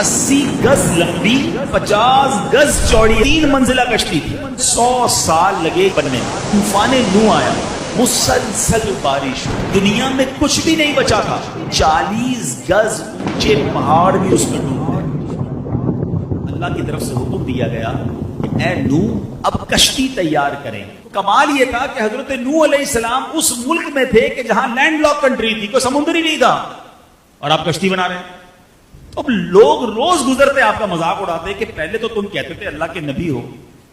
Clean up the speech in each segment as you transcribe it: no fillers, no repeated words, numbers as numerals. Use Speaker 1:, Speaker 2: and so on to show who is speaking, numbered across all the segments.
Speaker 1: 80 गज लंबी 50 गज चौड़ी 3 मंजिला कश्ती थी। 100 साल लगे बनने में। तूफान नू आया, मुसलसल बारिश, दुनिया में कुछ भी नहीं बचा था। 40 गज ऊंचे पहाड़ भी उसमें डूब गए। अल्लाह की तरफ से हुक्म दिया गया कि ऐ नू अब कश्ती तैयार करें। कमाल ये था कि हजरत नू अलैहिस्सलाम उस मुल्क में थे कि जहां लैंडलॉक कंट्री थी, कोई समुद्र ही नहीं था, और आप कश्ती बना रहे हैं। तो लोग रोज गुजरते आपका मजाक उड़ाते कि पहले तो तुम कहते थे अल्लाह के नबी हो,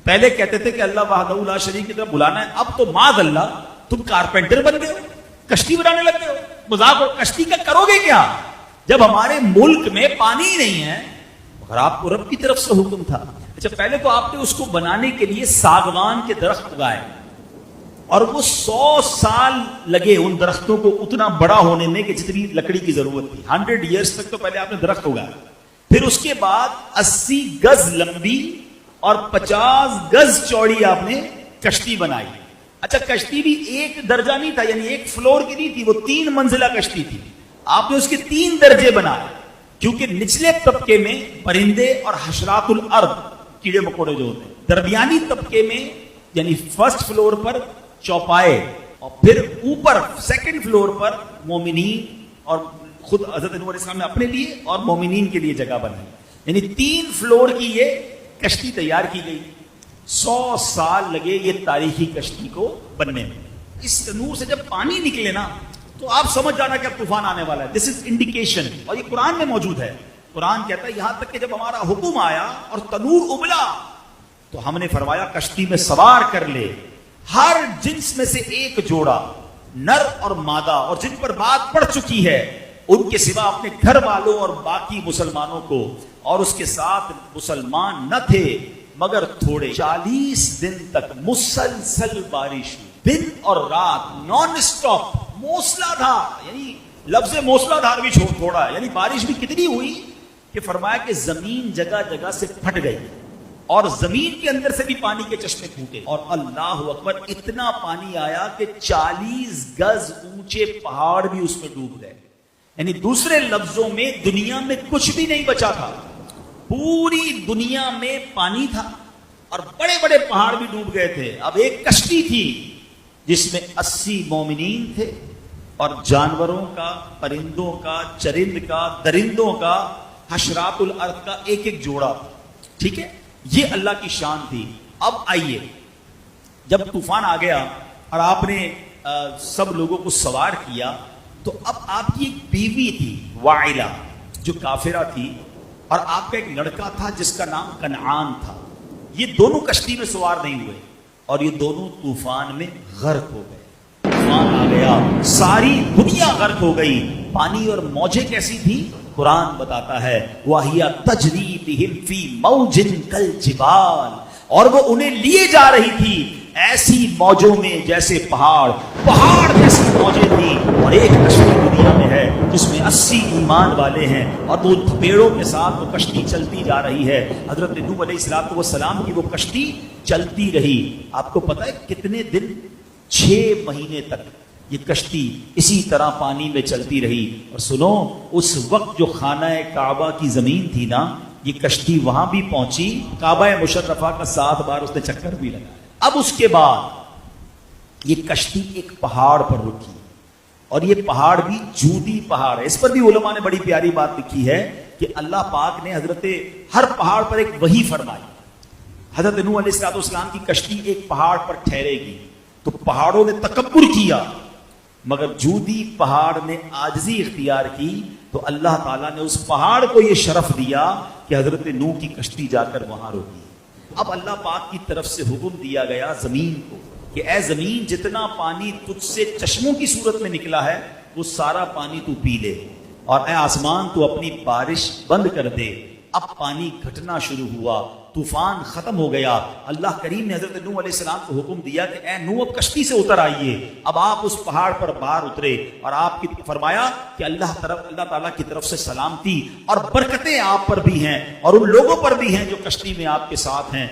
Speaker 1: पहले कहते थे कि अल्लाह वहदहू ला शरीक की तरफ बुलाना है, अब तो माद अल्लाह तुम कारपेंटर बन गए हो, कश्ती बनाने लग गए हो। मजाक हो, कश्ती का करोगे क्या जब हमारे मुल्क में पानी ही नहीं है? और आपको रब की तरफ से हुक्म था। अच्छा, पहले तो आपने उसको बनाने के लिए सागवान के दरख्त उगाए, और वो 100 साल लगे उन दरख्तों को उतना बड़ा होने में कि जितनी लकड़ी की जरूरत थी। 100 ईयर्स तक तो पहले आपने दरख्त उगाया, फिर उसके बाद 80 गज लंबी और 50 गज चौड़ी आपने कश्ती बनाई। अच्छा, कश्ती भी एक दर्जा नहीं था, यानी एक फ्लोर की नहीं थी, वो 3 मंजिला कश्ती थी। आपने उसके 3 दर्जे बनाए, क्योंकि निचले तबके में परिंदे और हशरातुल अर्द, कीड़े मकोड़े जो होते हैं, दरमियानी तबके में यानी फर्स्ट फ्लोर पर चौपाए, और फिर ऊपर सेकंड फ्लोर पर मोमिनीन और खुद हजरत नूह अलैहिस्सलाम ने अपने लिए और मोमिनीन के लिए जगह बनाई। यानी 3 फ्लोर की ये कश्ती तैयार की गई। 100 साल लगे ये तारीखी कश्ती को बनने में। इस तनूर से जब पानी निकले ना, तो आप समझ जाना कि अब तूफान आने वाला है। दिस इज इंडिकेशन, और ये कुरान में मौजूद है। कुरान कहता है यहां तक कि जब हमारा हुक्म आया और तनूर उबला, तो हमने फरमाया कश्ती में सवार कर ले हर जिन्स में से एक जोड़ा, नर और मादा, और जिन पर बात पड़ चुकी है उनके सिवा अपने घर वालों और बाकी मुसलमानों को, और उसके साथ मुसलमान न थे मगर थोड़े। 40 दिन तक मुसलसल बारिश, दिन और रात नॉन स्टॉप, मूसलाधार, यानी लफ्ज़ मूसलाधार भी छोड़ा है, यानी बारिश भी कितनी हुई कि फरमाया कि जमीन जगह जगह से फट गई और जमीन के अंदर से भी पानी के चश्मे फूटे, और अल्लाह अकबर, इतना पानी आया कि 40 गज ऊंचे पहाड़ भी उसमें डूब गए। यानी दूसरे लफ्जों में दुनिया में कुछ भी नहीं बचा था, पूरी दुनिया में पानी था और बड़े बड़े पहाड़ भी डूब गए थे। अब एक कश्ती थी जिसमें 80 मोमिनीन थे, और जानवरों का, परिंदों का, चरिंद का, दरिंदों का, हशरातुल अर्द का एक एक जोड़ा। ठीक है, ये अल्लाह की शान थी। अब आइए, जब तूफान आ गया और आपने सब लोगों को सवार किया, तो अब आपकी एक बीवी थी वाइला, जो काफिरा थी, और आपका एक लड़का था जिसका नाम कनान था। ये दोनों कश्ती में सवार नहीं हुए, और ये दोनों तूफान में गर्क हो गए। तूफान आ गया, सारी दुनिया गर्क हो गई। पानी और मौजें कैसी थी? कुरान बताता है वाहिया तजरी बिहिम फी मौजिन कल जिबाल, और वो उन्हें लिए जा रही थी ऐसी मौजों में जैसे पहाड़ जैसी मौजें थी। और एक कश्ती दुनिया में है जिसमें 80 ईमान वाले हैं, और वो पेड़ों के साथ वो कश्ती चलती जा रही है। हजरत नूह अलैहिस्सलाम की वो कश्ती चलती रही। आपको पता है कितने दिन? 6 महीने तक ये कश्ती इसी तरह पानी में चलती रही। और सुनो, उस वक्त जो खाना काबा की जमीन थी ना, ये कश्ती वहां भी पहुंची, काबा मुशर्रफा का 7 बार उसने चक्कर भी लगाया। अब उसके बाद ये कश्ती एक पहाड़ पर रुकी, और ये पहाड़ भी जूदी पहाड़ है। इस पर भी उलमा ने बड़ी प्यारी बात लिखी है कि अल्लाह पाक ने हर पहाड़ पर एक वही फरमाई। हजरत नूह अलैहिस्सलाम की कश्ती एक पहाड़ पर ठहरेगी, तो पहाड़ों ने तकब्बुर किया, मगर जूदी पहाड़ ने आजिज़ी इख्तियार की, तो अल्लाह ताला ने उस पहाड़ को यह शरफ दिया कि हजरत नूह की कश्ती जाकर वहां रुकी। अब अल्लाह पाक की तरफ से हुक्म दिया गया जमीन को कि ऐ जमीन, जितना पानी तुझसे चश्मों की सूरत में निकला है वो सारा पानी तू पी ले, और ऐ आसमान तू अपनी बारिश बंद कर दे। अब पानी घटना शुरू हुआ, तूफान खत्म हो गया। अल्लाह करीम ने हजरत नूह अलैहिस्सलाम को हुक्म दिया कि ऐ नूह, अब कश्ती से उतर आइए। अब आप उस पहाड़ पर बाहर उतरे, और आपकी फरमाया कि अल्लाह ताला की तरफ से सलामती और बरकतें आप पर भी हैं और उन लोगों पर भी हैं जो कश्ती में आपके साथ हैं।